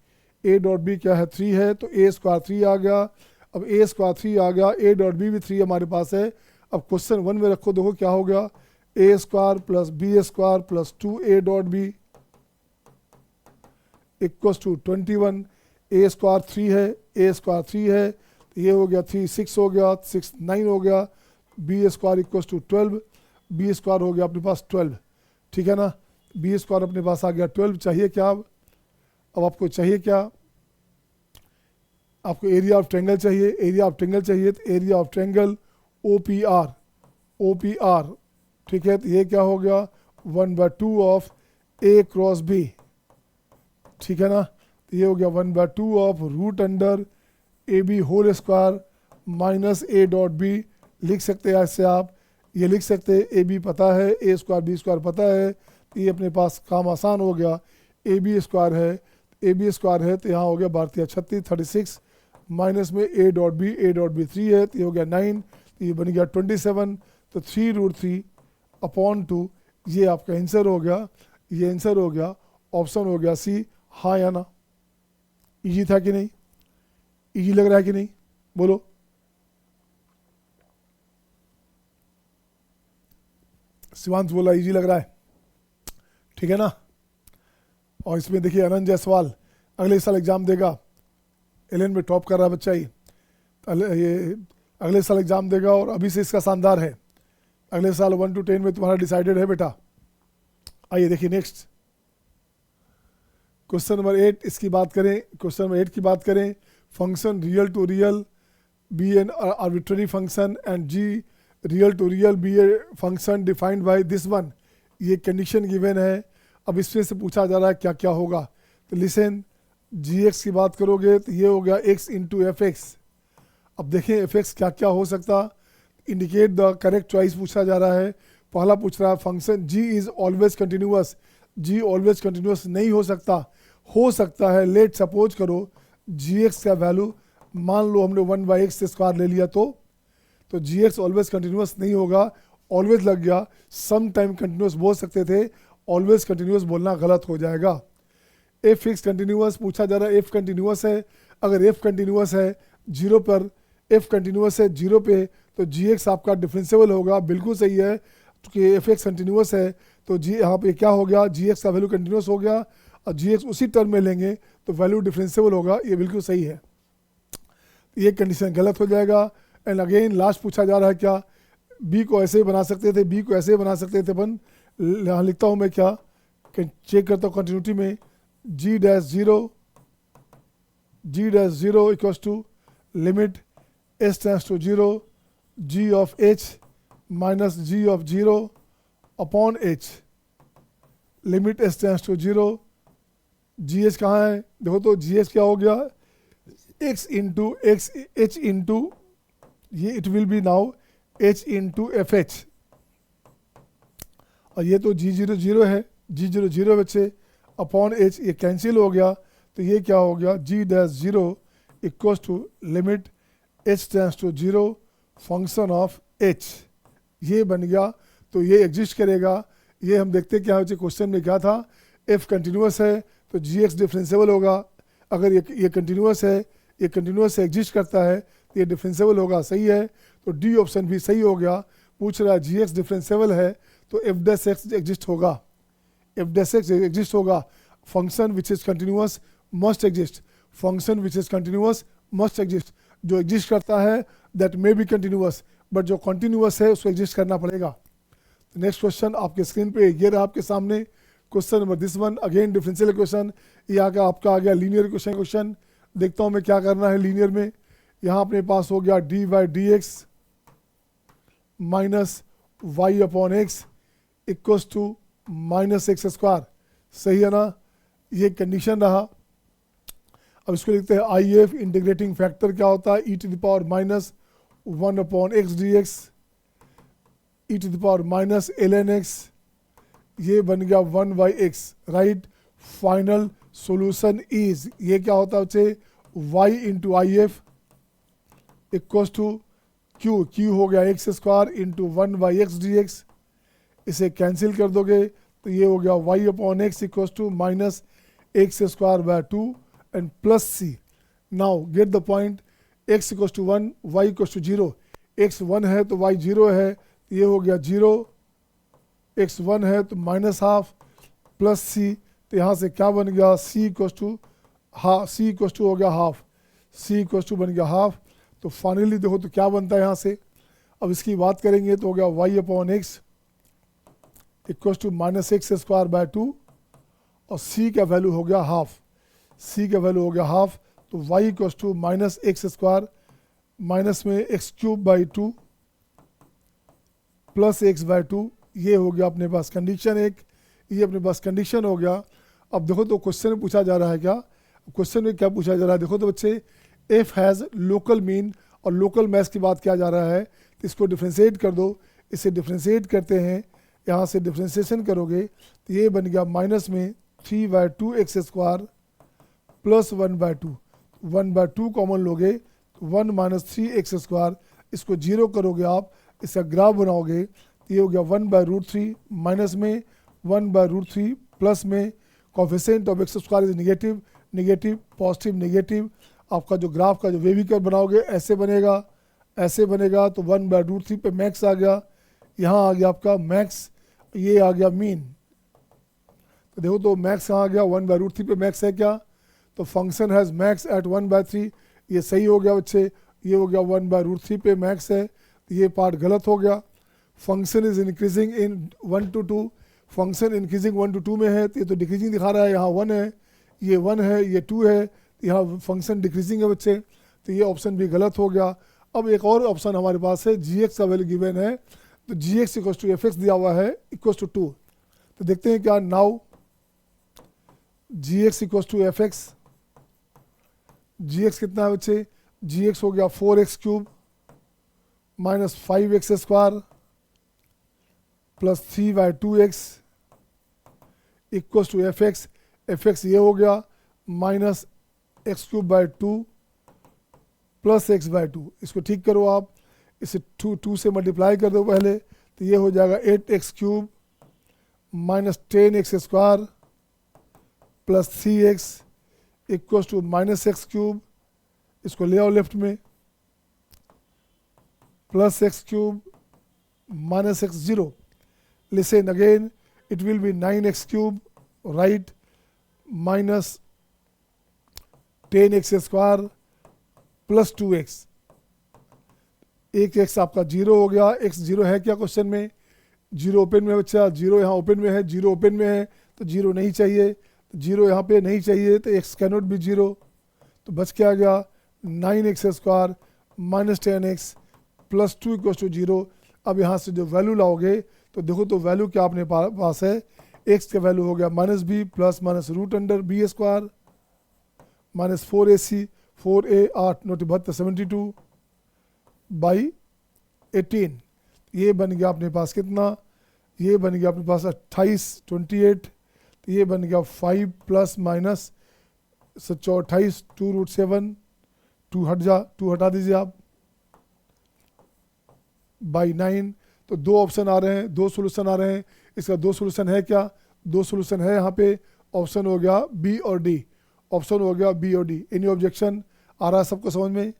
a dot b क्या है 3 है, तो a square 3 आ गया. अब a square 3 आ गया, a डॉट b भी 3 हमारे पास है. अब क्वेश्चन 1 में रखो, देखो क्या हो गया, a square plus b square plus 2a dot b equals to 21. a square 3 है, a स्क्वायर 3 है, तो ये हो गया 3 6 हो गया, 6 9 हो गया. b square equals to 12. b square हो गया अपने पास 12. ठीक है ना, बी स्क्वायर अपने पास आ गया 12. चाहिए क्या अब आपको चाहिए क्या, आपको एरिया ऑफ ट्रायंगल चाहिए. एरिया ऑफ ट्रायंगल चाहिए तो एरिया ऑफ ट्रायंगल OPR. ठीक है, तो ये क्या हो गया 1/2 ऑफ a क्रॉस b. ठीक है ना, तो ये हो गया 1/2 of root under AB whole square minus a dot b. लिख सकते हैं ऐसे आप, ये लिख सकते हैं AB पता है, a स्क्वायर b स्क्वायर पता है, तो ये अपने पास काम आसान हो गया. AB स्क्वायर है तो यहाँ हो गया भारतीय 36 36 माइनस में a डॉट b 3 है, तो ये हो गया 9, तो ये बन गया 27. तो 3√3 अपॉन 2 ये आपका आंसर हो गया. ये आंसर हो गया, ऑप्शन हो गया सी. हाँ या ना, इजी था कि नहीं, इजी लग रहा है कि नहीं, बोलो. शिवांश बोला इजी लग रहा है, ठीक है ना. और इसमें देखिए अनंत जायसवाल अगले साल एग्जाम देगा, एलेन में टॉप कर रहा है बच्चा ही, ये अगले साल एग्जाम देगा और अभी से इसका शानदार है. अगले साल 1 to 10 में तुम्हारा डिसाइडेड है बेटा. आइए देखिए नेक्स्ट क्वेश्चन नंबर 8 इसकी बात करें. क्वेश्चन नंबर 8 की बात करें. Function real to real be an arbitrary function and g real to real be a function defined by this one. ये कंडीशन गिवन है. अब इसमें से पूछा जा रहा है क्या क्या होगा. तो लिसन, जी एक्स की बात करोगे तो ये हो गया x इंटू एफ एक्स. अब देखें एफ एक्स क्या क्या हो सकता, इंडिकेट द करेक्ट चॉइस पूछा जा रहा है. पहला पूछ रहा है function g is always continuous. g always continuous नहीं हो सकता है. लेट सपोज करो जी एक्स का वैल्यू मान लो हमने 1/x स्क्वायर ले लिया, तो जी एक्स ऑलवेज कंटिन्यूअस नहीं होगा. ऑलवेज लग गया, सम टाइम कंटिन्यूअस बोल सकते थे, ऑलवेज कंटिन्यूअस बोलना गलत हो जाएगा. एफ एक्स कंटिन्यूअस पूछा जा रहा है, एफ कंटिन्यूअस है. अगर एफ कंटिन्यूअस है 0 पर, एफ कंटिन्यूअस है 0 पे, तो जी एक्स आपका डिफरेंशिएबल होगा. बिल्कुल सही है, क्योंकि एफ एक्स कंटिन्यूअस है तो जी यहाँ पे क्या हो गया, जी एक्स का वैल्यू कंटिन्यूअस हो गया और जी एक्स उसी टर्म में लेंगे तो वैल्यू डिफरेंशिएबल होगा. ये बिल्कुल सही है, ये कंडीशन गलत हो जाएगा. एंड अगेन लास्ट पूछा जा रहा है क्या, बी को ऐसे बना सकते थे, बी को ऐसे बना सकते थे. अपन यहाँ लिखता हूँ मैं, क्या चेक करता हूँ कंटिन्यूटी में. g'0 equals to limit s tends to 0 g of h minus g of 0 upon h. Limit s tends to 0, g h कहाँ है देखो, तो जी एच क्या हो गया x into X h into ये it will be now h into F H. और ये तो g0 है, g0 बच्चे अपॉन h, ये कैंसिल हो गया तो ये क्या हो गया g'0 equals to limit h tends to 0 function of h. ये बन गया, तो ये एग्जिस्ट करेगा. ये हम देखते क्या हो, क्वेश्चन में क्या था, f कंटिन्यूअस है तो gx डिफरेंशिएबल होगा. अगर ये कंटिन्यूअस है, ये कंटिन्यूअस से एग्जिस्ट करता है तो ये डिफरेंशिएबल होगा. सही है, तो डी ऑप्शन भी सही हो गया. पूछ रहा है gx डिफरेंशिएबल है तो f' एग्जिस्ट होगा, f' एग्जिस्ट होगा. Function which is continuous must exist, function which is continuous must exist. जो एग्जिस्ट करता है that may be continuous, but जो कंटिन्यूअस है उसको एग्जिस्ट करना पड़ेगा. नेक्स्ट क्वेश्चन आपके स्क्रीन पे ये रहा आपके सामने. Question number this one again differential question. ये आगे आपका आ गया लीनियर क्वेश्चन. देखता हूँ मैं क्या करना है लीनियर में. यहाँ अपने पास हो गया dy/dx minus y upon x equals to minus x square. सही है ना, ये कंडीशन रहा. अब इसको लिखते हैं आई एफ. इंटीग्रेटिंग फैक्टर क्या होता है, e⁻1 upon x d x e⁻ln x. ये बन गया 1/x. Right, final solution is, ये क्या होता है बच्चे, y into I F equals to Q, Q हो गया x square into 1 by x d x, इसे कैंसिल कर दोगे तो ये हो गया y upon x equals to minus x square by 2 and plus c. Now get the point, x equals to 1, y equals to 0, x 1 है तो y 0 है, तो ये हो गया 0, x 1 है तो माइनस हाफ प्लस सी, तो यहाँ से क्या बन गया c equals to c equals to हो गया हाफ, c इक्वल्स टू बन गया हाफ. तो फाइनली देखो तो क्या बनता है यहाँ से, अब इसकी बात करेंगे तो हो गया y upon x equals to minus x square by 2 और c का वैल्यू हो गया हाफ, c का वैल्यू हो गया हाफ, तो y equals to minus x square minus में X cube by 2 plus x by 2, ये हो गया अपने पास कंडीशन एक, ये अपने पास कंडीशन हो गया. अब देखो तो क्वेश्चन में पूछा जा रहा है क्या, क्वेश्चन में क्या पूछा जा रहा है, देखो तो बच्चे f हैज़ लोकल मीन और लोकल मैक्स की बात किया जा रहा है, तो इसको डिफ्रेंशिएट कर दो. इसे डिफ्रेंशिएट करते हैं, यहाँ से डिफ्रेंशिएशन करोगे तो ये बन गया माइनस में 3 by 2 x square plus 1 by 2, 1 by 2 common लोगे तो 1 माइनस 3 एक्स स्क्वायर, इसको जीरो करोगे आप, इसका ग्राफ बनाओगे तो ये हो गया 1 बाई रूट 3 माइनस में 1 बाई रूट 3 प्लस में coefficient of x square is negative, negative positive negative. आपका जो ग्राफ का जो वेविकर बनाओगे ऐसे बनेगा, ऐसे बनेगा, तो 1 बाई रूट 3 पे मैक्स आ गया, यहाँ आ गया आपका मैक्स, ये आ गया मीन. तो देखो तो मैक्स कहाँ आ गया, 1 बाई रूट 3 पे मैक्स है क्या, तो function has max at 1 by 3, ये सही हो गया बच्चे, ये हो गया 1 बाई रूट 3 पे मैक्स है, तो ये पार्ट गलत हो गया. Function is increasing in 1 to 2, function increasing 1 to 2 में है, तो ये तो डिक्रीजिंग दिखा रहा है, यहाँ 1 है, ये 1 है, ये 2 है, यहाँ फंक्शन डिक्रीजिंग है बच्चे, तो ये ऑप्शन भी गलत हो गया. अब एक और ऑप्शन हमारे पास है, जी एक्स का वैल्यू गिवन है, तो G x equals to F X दिया हुआ है इक्वल्स टू 2, तो देखते हैं क्या. Now g x equals to F x, g x कितना है बच्चे, जी एक्स हो गया 4x cube minus 5x square plus 3 by 2x equals to F x, f x ये हो गया minus x cube by 2 plus x by 2, इसको ठीक करो आप, इसे 2 से मल्टीप्लाई कर दो पहले, तो ये हो जाएगा 8x cube minus 10x square plus 3x equals to minus x cube, इसको ले आओ लेफ्ट में, plus x cube minus x 0. Listen again, it will be 9x cube right minus 10x square plus 2x, एक x आपका 0 हो गया, x 0 है क्या क्वेश्चन में, 0 ओपन में बच्चा, 0 यहाँ ओपन में है, 0 ओपन में है तो 0 नहीं चाहिए, तो 0 यहाँ पे नहीं चाहिए, तो x कैनॉट भी 0, तो बच क्या गया 9x square minus 10x plus 2 equals to 0. अब यहाँ से जो वैल्यू लाओगे तो देखो तो वैल्यू क्या अपने पास है, x का वैल्यू हो गया minus b plus minus root under b square minus 4ac 4a 8 note 72 by 18, ये बन गया अपने पास कितना, ये बन गया अपने पास 28, तो ये बन गया 5 प्लस माइनस 28 2 रूट 7, 2 हटा दीजिए आप बाई 9. तो 2 ऑप्शन आ रहे हैं, 2 सोल्यूशन आ रहे हैं, इसका 2 सोल्यूशन है क्या, 2 सोल्यूशन है यहाँ पे, ऑप्शन हो गया बी और डी, ऑप्शन हो गया बी और डी. एनी ऑब्जेक्शन आ रहा है सबको समझ में,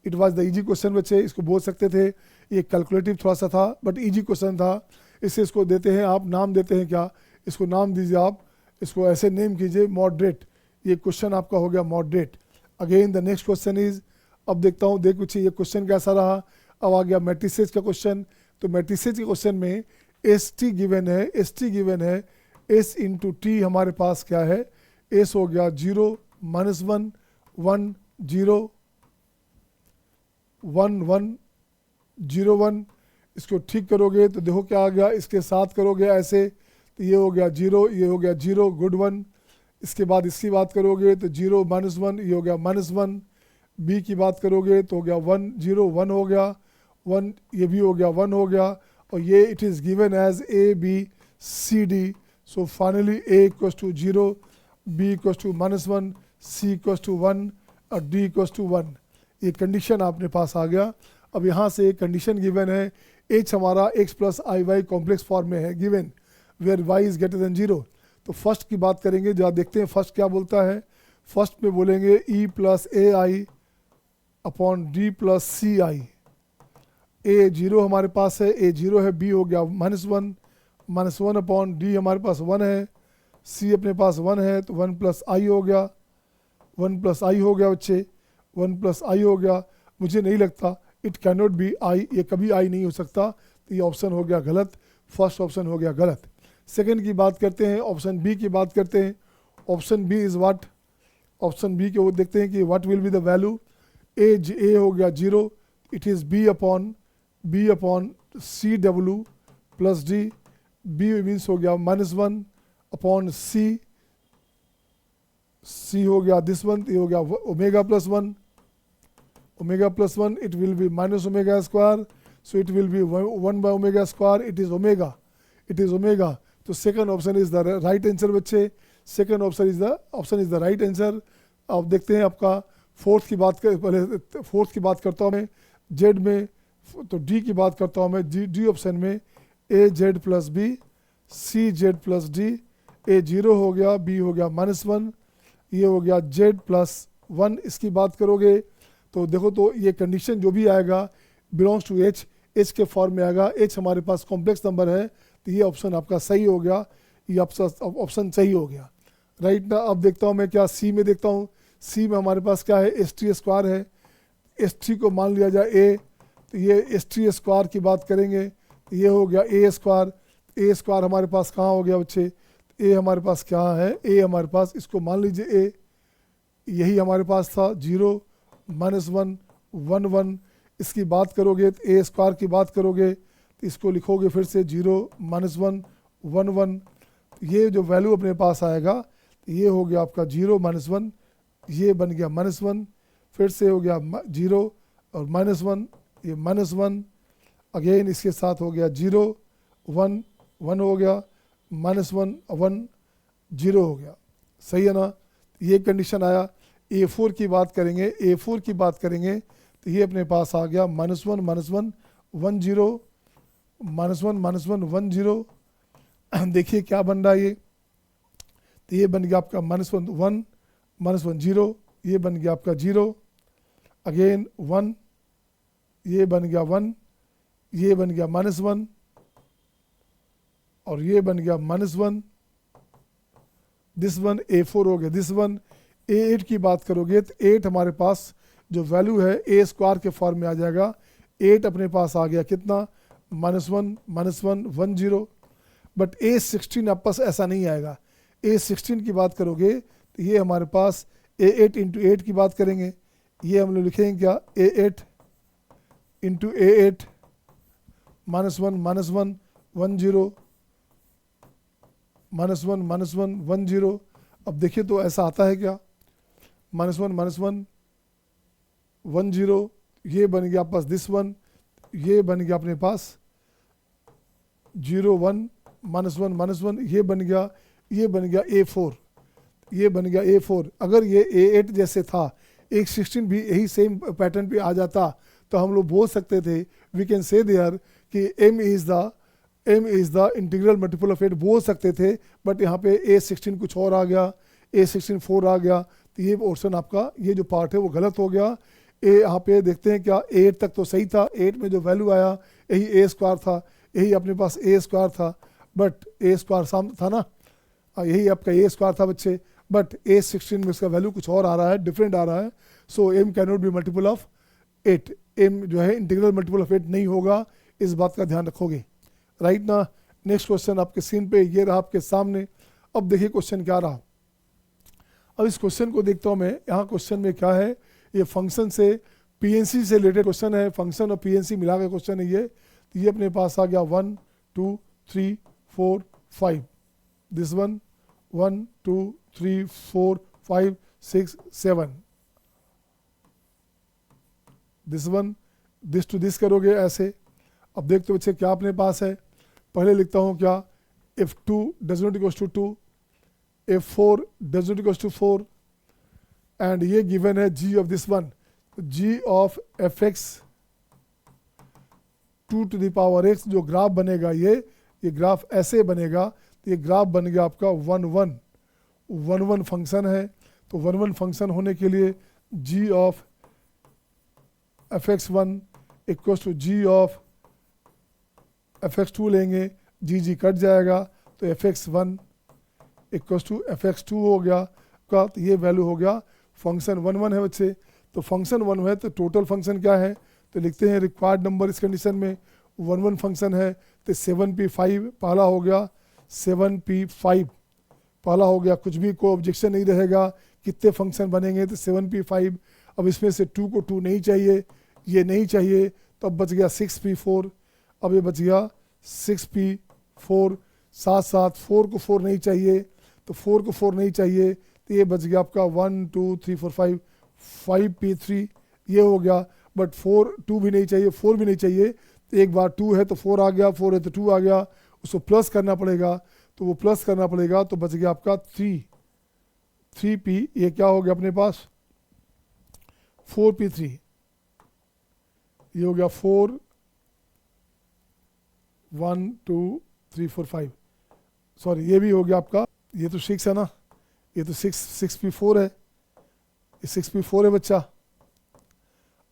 it was the easy question बच्चे, इसको बोल सकते थे, ये कैलकुलेटिव थोड़ा सा था बट इजी क्वेश्चन था. इससे इसको देते हैं आप, नाम देते हैं क्या, इसको नाम दीजिए आप, इसको ऐसे नेम कीजिए मॉडरेट, ये क्वेश्चन आपका हो गया moderate. Again the next question is, अब देखता हूँ देख कुछ ये क्वेश्चन कैसा रहा. अब आ गया मैट्रिसेस का क्वेश्चन, तो मैट्रिसेस के क्वेश्चन में एस टी गिवन है, एस टी गिवन है, एस इंटू टी हमारे पास क्या है, एस हो गया 0 माइनस 1 1 0 1 1 0 1, इसको ठीक करोगे तो देखो क्या आ गया, इसके साथ करोगे ऐसे तो ये हो गया 0, ये हो गया 0 गुड 1, इसके बाद इसकी बात करोगे तो 0 माइनस 1, ये हो गया माइनस 1, बी की बात करोगे तो हो गया 1 0 1 हो गया 1, ये भी हो गया 1 हो गया, और ये it is given as a B c d. So finally a equals to 0, b equals to minus 1, c equals to 1 और डी इक्वल्स टू 1. ये कंडीशन आपने पास आ गया। अब यहाँ से कंडीशन गिवन है, एच हमारा x plus i y complex form में है given, where y is greater than 0। तो फर्स्ट की बात करेंगे, जहाँ देखते हैं फर्स्ट क्या बोलता है। फर्स्ट में बोलेंगे ई प्लस ए आई अपॉन डी प्लस सी आई। ए 0 हमारे पास है, ए 0 है, बी हो गया -1 अपॉन डी हमारे पास 1 है, सी अपने पास 1 है, तो 1 प्लस आई हो गया, 1 प्लस आई हो गया बच्चे, 1 प्लस आई हो गया। मुझे नहीं लगता, it can not be i, ये कभी आई नहीं हो सकता, तो ये ऑप्शन हो गया गलत, फर्स्ट ऑप्शन हो गया गलत। सेकंड की बात करते हैं, ऑप्शन बी की बात करते हैं। Option B is what, option B के वो देखते हैं कि what will be the value. A हो गया 0, it is B upon C W plus D, B means हो गया -1 अपॉन सी हो गया दिस वन, ये हो गया omega plus 1, it will be minus omega square, so it will be 1 by omega square, it is omega. तो second option is the right answer बच्चे, second option is the right answer. अब देखते हैं आपका fourth की बात कर, पहले फोर्थ की बात करता हूँ मैं जेड में, तो डी की बात करता हूँ मैं, डी ऑप्शन में ए जेड प्लस बी, सी जेड प्लस डी, ए 0 हो गया, बी हो गया -1, ये हो गया जेड प्लस 1। इसकी बात करोगे तो देखो, तो ये कंडीशन जो भी आएगा बिलोंग्स टू एच, एच के फॉर्म में आएगा, एच हमारे पास कॉम्प्लेक्स नंबर है, तो ये ऑप्शन आपका सही हो गया, ये ऑप्शन सही हो गया राइट ना। अब देखता हूँ मैं क्या सी में देखता हूँ, सी में हमारे पास क्या है, एस टी स्क्वायर है, एस टी को मान लिया जाए ए, तो ये एस टी स्क्वायर की बात करेंगे, तो ये हो गया ए स्क्वायर हमारे पास कहाँ हो गया बच्चे, ए हमारे पास क्या है, ए हमारे पास, इसको मान लीजिए ए, यही हमारे पास था 0 -1 1 1। इसकी बात करोगे तो ए स्क्वायर की बात करोगे तो इसको लिखोगे फिर से 0 -1 1 1, ये जो वैल्यू अपने पास आएगा तो ये हो गया आपका 0 -1, ये बन गया -1, फिर से हो गया 0 और -1, ये -1 अगेन, इसके साथ हो गया 0 1 1 हो गया, -1 1 0 हो गया, सही है ना। ये कंडीशन आया। A4 की बात करेंगे, A4 की बात करेंगे तो ये अपने पास आ गया -1 -1 1 0, -1 1 0। देखिए क्या बन रहा है ये, तो ये बन गया आपका -1 1 0, ये बन गया आपका 0 अगेन 1, ये बन गया 1, ये बन गया -1 और ये बन गया -1, दिस वन A4 हो गया, दिस वन। A8 की बात करोगे तो 8 हमारे पास जो वैल्यू है ए स्क्वायर के फॉर्म में आ जाएगा, 8 अपने पास आ गया कितना, -1 1 0। बट A16 आप पास ऐसा नहीं आएगा। A16 की बात करोगे तो ये हमारे पास A8 इंटू 8 की बात करेंगे, ये हम लोग लिखेंगे क्या, A8 इंटू A8 -1 1 0 -1 1 0। अब देखिए तो ऐसा आता है क्या, -1 1 0, ये बन गया पास दिस वन, ये बन गया अपने पास 0 1 -1 ये बन गया A4, ये बन गया A4। अगर ये A8 जैसे था, A16 भी यही सेम पैटर्न पे आ जाता तो हम लोग बोल सकते थे, वी कैन से देयर कि m is the integral multiple of 8 बोल सकते थे। बट यहाँ पे A16 कुछ और आ गया, A16 4 आ गया, तो ये ऑप्शन आपका, ये जो पार्ट है वो गलत हो गया। यहाँ पे देखते हैं क्या, 8 तक तो सही था, 8 में जो वैल्यू आया यही A स्क्वायर था, यही अपने पास A स्क्वायर था, बट A स्क्वायर सामने था ना, यही आपका A स्क्वायर था बच्चे, बट A16 में इसका वैल्यू कुछ और आ रहा है, डिफरेंट आ रहा है। सो m can not be multiple of 8, m जो है इंटीग्रल मल्टीपल ऑफ 8 नहीं होगा, इस बात का ध्यान रखोगे राइट ना। नेक्स्ट क्वेश्चन आपके स्क्रीन पे ये रहा आपके सामने। अब देखिए क्वेश्चन क्या रहा। अब इस क्वेश्चन को देखता हूँ मैं, यहाँ क्वेश्चन में क्या है, ये फंक्शन से पीएनसी से रिलेटेड क्वेश्चन है, फंक्शन और पीएनसी मिला के क्वेश्चन है ये। तो ये अपने पास आ गया 1 2 3 4 5, this one 1 2 3 4 5 6 7, this one, this two this करोगे ऐसे। अब देखते बच्चे क्या अपने पास है, पहले लिखता हूँ क्या, F2 does not equals to 2, F4 does not equals to 4 and ये गिवन है G of this one. G of F x 2 to the power x, जो ग्राफ बनेगा ये ग्राफ ऐसे बनेगा, तो ये ग्राफ बन गया आपका 1 1 फंक्शन है। तो 1 1 फंक्शन होने के लिए G of F X 1 equal to G of F x 2 लेंगे, जी कट जाएगा, तो F X 1 equal to F x 2 हो गया का, तो ये वैल्यू हो गया फंक्शन 1 1 है बच्चे। तो फंक्शन 1 है तो टोटल फंक्शन क्या है, तो लिखते हैं रिक्वायर्ड नंबर इस कंडीशन में 1 1 फंक्शन है, तो 7p5 पहला हो गया, 7p5 पहला हो गया, कुछ भी कोई ऑब्जेक्शन नहीं रहेगा, कितने फंक्शन बनेंगे, तो 7p5। अब इसमें से 2 को 2 नहीं चाहिए, ये नहीं चाहिए, तो अब बच गया 6p4, अब ये बच गया 6p4, साथ साथ 4 को 4 नहीं चाहिए, तो 4 को 4 नहीं चाहिए, तो ये बच गया आपका 1 2 3 4 5 5p3, ये हो गया। बट 2 भी नहीं चाहिए, 4 भी नहीं चाहिए, तो एक बार 2 है तो 4 आ गया, 4 है तो 2 आ गया, उसको प्लस करना पड़ेगा, तो वो प्लस करना पड़ेगा, तो बच गया आपका 3p, ये क्या हो गया अपने पास 4p3, ये हो गया 4 1 2 3 4 5, सॉरी ये भी हो गया आपका, ये तो 6 है ना, ये तो 6p4 है, ये 6p4 है बच्चा।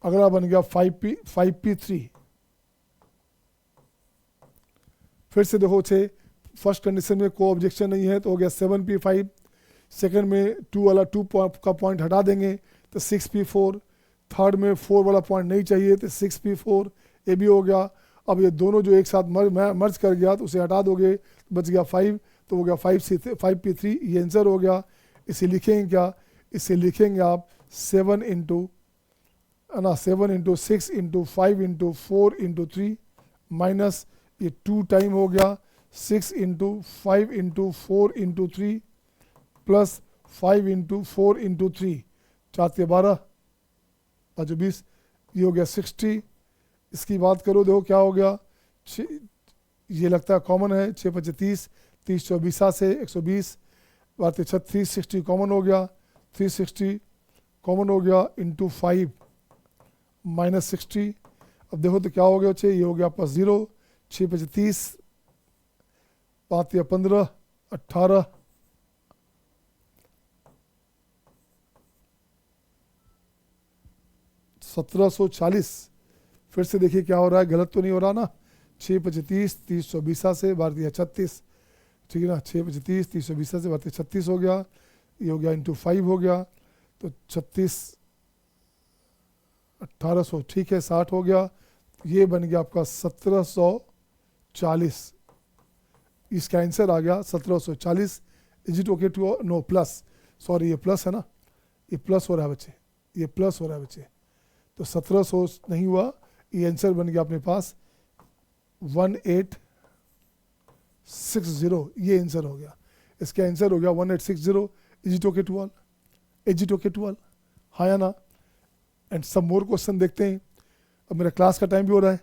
अगला बन गया 5p3, फिर से देखो छे, फर्स्ट कंडीशन में कोई ऑब्जेक्शन नहीं है, तो हो गया 7p5, सेकंड में 2 वाला 2 का पॉइंट हटा देंगे, तो 6p4, थर्ड में 4 वाला पॉइंट नहीं चाहिए, तो 6p4, ये भी हो गया। अब ये दोनों जो एक साथ मर्ज कर गया, तो उसे हटा दोगे, बच गया 5, तो हो गया 5p3, ये आंसर हो गया। इसे लिखेंगे क्या, इसे लिखेंगे आप 7 into 6 into 5 into 4 into 3 minus ये 2 टाइम हो गया 6 into 5 into 4 into 3 plus 5 into 4 into 3, 4 के 12 जो 20, ये हो गया 60। इसकी बात करो, देखो क्या हो गया, ये लगता है कॉमन है, 6 5 30, 30 24 से 120, बात 360 कॉमन हो गया, 360 कॉमन हो गया इंटू 5 माइनस 60। अब देखो तो क्या हो गया बच्चे, ये हो गया आपका 0, 6 5 30, बात 15 18, 1740। फिर से देखिए क्या हो रहा है, गलत तो नहीं हो रहा ना, 6 5 30, 30 24 से भारतीय 36, ठीक है ना, 6 5 30, 30 24 से भारतीय 36 हो गया, ये हो गया इंटू 5 हो गया, तो 36 1800, ठीक है 60 हो गया, ये बन गया आपका 1740, इसका आंसर आ गया 1740। Is it okay to, no plus, sorry ये प्लस है ना, ये प्लस हो रहा है बच्चे, ये प्लस हो रहा है बच्चे, तो 1700 नहीं हुआ, ये आंसर बन गया अपने पास 1860, ये आंसर हो गया, इसका आंसर हो गया 1860। Is it okay to all, is it okay to all, हाँ या ना। एंड सब मोर क्वेश्चन देखते हैं, अब मेरा क्लास का टाइम भी हो रहा है,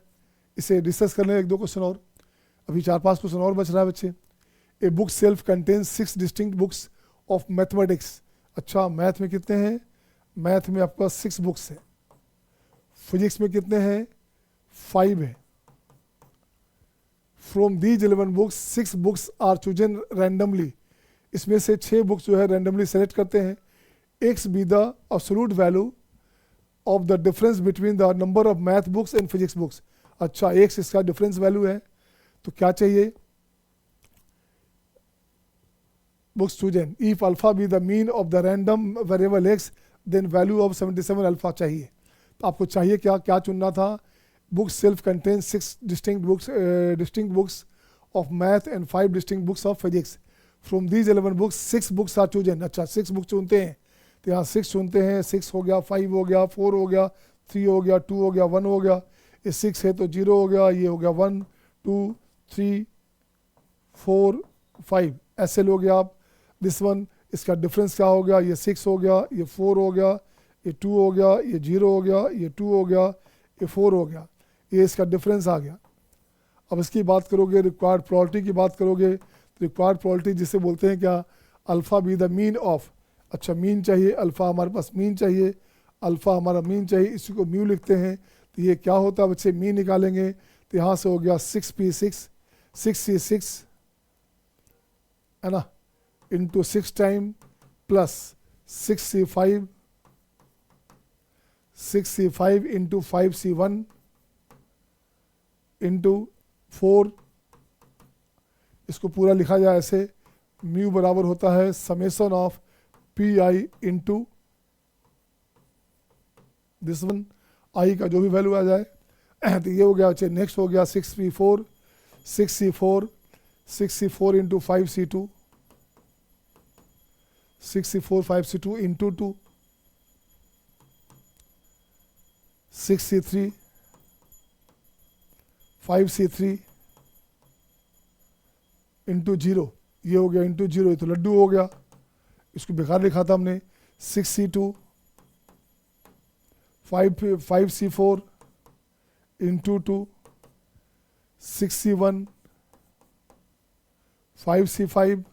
इसे डिस्कस कर लें 1 2 क्वेश्चन और, अभी 4 5 क्वेश्चन और बच रहा है बच्चे। A book shelf contains 6 distinct books of mathematics, अच्छा मैथ में कितने हैं, मैथ में आपका 6 बुक्स है, फिजिक्स में कितने हैं 5 है। From these 11 books 6 books are chosen randomly, इसमें से 6 बुक्स जो है रैंडमली सेलेक्ट करते हैं। X be the absolute value of the difference between the number of math books and physics books, अच्छा एक्स इसका डिफरेंस वैल्यू है, तो क्या चाहिए books chosen, if alpha be the mean of the random variable x then value of 77 alpha चाहिए। तो आपको चाहिए क्या क्या चुनना था, books shelf contain 6 distinct books of math and 5 distinct books of physics. From these 11 books 6 books are chosen, अच्छा 6 books चुनते हैं, तो यहाँ 6 चुनते हैं, 6 हो गया, 5 हो गया, 4 हो गया, 3 हो गया, 2 हो गया, 1 हो गया, ये 6 है तो 0 हो गया, ये हो गया 1 2 3 4 5, ऐसे लोगे आप। दिस वन इसका डिफरेंस क्या हो गया, ये 6 हो गया, ये 4 हो गया, ये 2 हो गया, ये 0 हो गया, ये 2 हो गया, ये 4 हो गया, ये इसका डिफरेंस आ गया। अब इसकी बात करोगे, रिक्वायर्ड प्रोबेबिलिटी की बात करोगे, तो रिक्वायर्ड प्रोबेबिलिटी जिसे बोलते हैं क्या, alpha B the mean of, अच्छा मीन चाहिए, अल्फ़ा हमारे पास मीन चाहिए, अल्फ़ा हमारा मीन चाहिए, इसी को म्यू लिखते हैं। तो ये क्या होता है बच्चे, मीन निकालेंगे तो यहाँ से हो गया 6p6 6c6 है ना, into 6 time plus 6c5 into 5c1 into 4, इसको पूरा लिखा जाए ऐसे, म्यू बराबर होता है summation of P I into this one, I का जो भी वैल्यू आ जाए। तो ये हो गया बच्चे। नेक्स्ट हो गया 6p4 6c4 into 5c2 6c4 5c2 into 2 6c3 5c3 into 0, ये हो गया इंटू 0, ये तो लड्डू हो गया, इसको बेकार लिखा था हमने। 6c2 5c4 into 2 6c1 5c5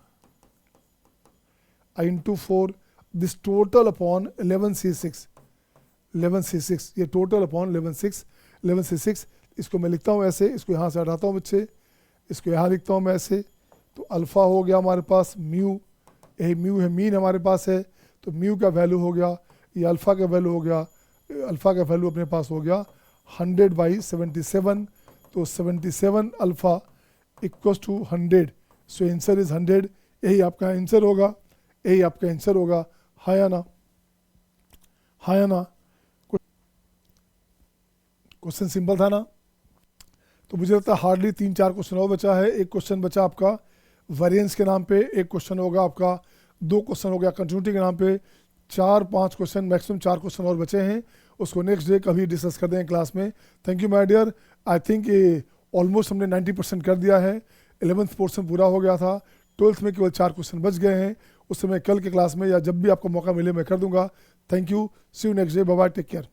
into 4, this total upon 11c6 ये टोटल अपॉन 11c6। इसको मैं लिखता हूँ ऐसे, इसको यहाँ से हटाता हूँ बच्चे, इसको यहाँ लिखता हूँ मैं ऐसे। तो अल्फ़ा हो गया हमारे पास म्यू, यही म्यू है, मीन हमारे पास है, तो म्यू का वैल्यू हो गया, ये अल्फ़ा का वैल्यू हो गया, अल्फ़ा का वैल्यू अपने पास हो गया 100/77, तो 77 alpha equals to 100, so answer is 100। यही आपका आंसर होगा, यही आपका आंसर होगा। हाँ या ना, हाँ या ना। क्वेश्चन सिंपल था ना। तो मुझे लगता है हार्डली 3-4 क्वेश्चन और बचा है। एक क्वेश्चन बचा आपका वेरिएंस के नाम पे, एक क्वेश्चन होगा आपका, 2 क्वेश्चन हो गया कंटिन्यूटी के नाम पे, 4-5 क्वेश्चन, मैक्सिमम 4 क्वेश्चन और बचे हैं। उसको नेक्स्ट डे कभी डिस्कस कर देंगे क्लास में। Thank you my dear. I think ये ऑलमोस्ट हमने 90% कर दिया है। 11th पोर्शन पूरा हो गया था, 12th में केवल 4 क्वेश्चन बच गए हैं। उससे मैं कल के क्लास में या जब भी आपको मौका मिले मैं कर दूंगा। Thank you, see you next day, bye bye, take care.